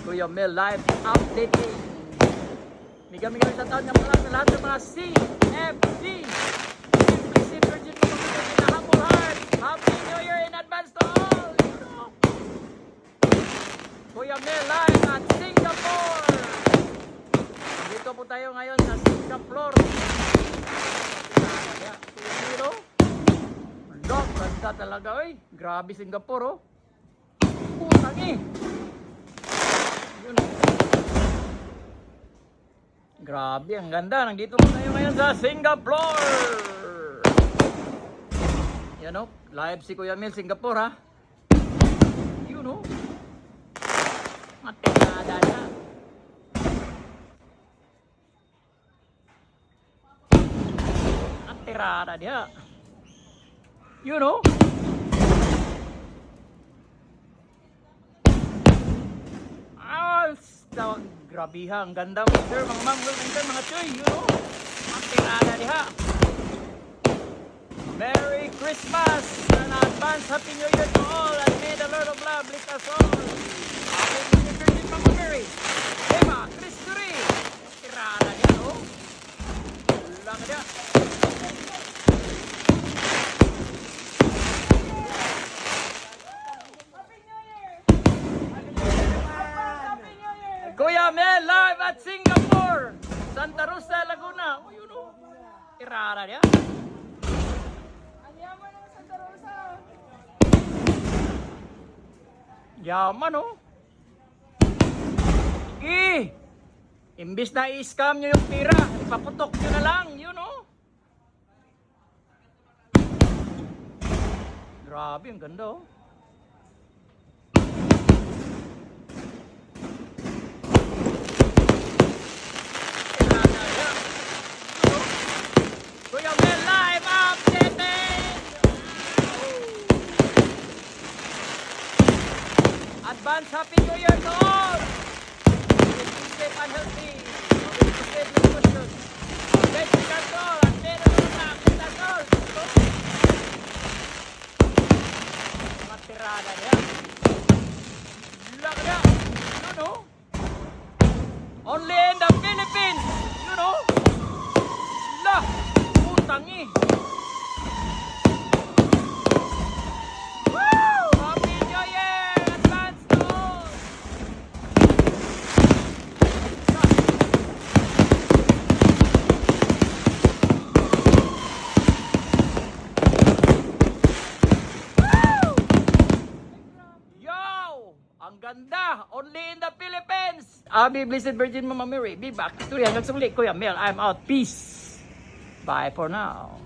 Kuya Mel live updating. Mega sa taon ng mga lahat ng mga CFD. Simply Virgin mga na humble heart. Happy New Year in advance to all. Kuya Mel live at Singapore. Dito po tayo ngayon sa Singapore. Kuya Mel, oh. Look, ganda talaga, oy. Grabe Singapore, oh. Putang eh. Yun. Grabe, ang ganda. Nandito po tayo ngayon sa Singapore. Yan, oh. Live si Kuya Mel, Singapore, ha. Yun, oh. Matinada na. Matirada dia. You know? Grabe ha, ang ganda mga sir, mga ma'am, mga choy, you know? Ang tirada diha. Merry Christmas and advance Happy New Year to all and may the Lord of Love bless us all. Happy New Year, Virgin Mama Mary. Ema, Christuri. Tirada diha, no? Lang diha. Kuya Mel live at Singapore, Santa Rosa, Laguna. Oh, yun o. Irara niya. Ang yaman ng Santa Rosa. Yaman o. Sige. Imbis na i-scam nyo yung pira, ipaputok nyo na lang. Yun o. Grabe, ang ganda o. Advance Happy New Year to all! Be safe and healthy. Be safe and conscious. Best regards to all. At meron na bless us all. Matirada niya. Lang niya. You know? Only in the Philippines. You know? Lah! Putang eh. Ang ganda! Only in the Philippines! Abi, Blessed Virgin Mama Mary. Be back. Tuloy hanggang sa muli. Kuya Mel, I'm out. Peace! Bye for now.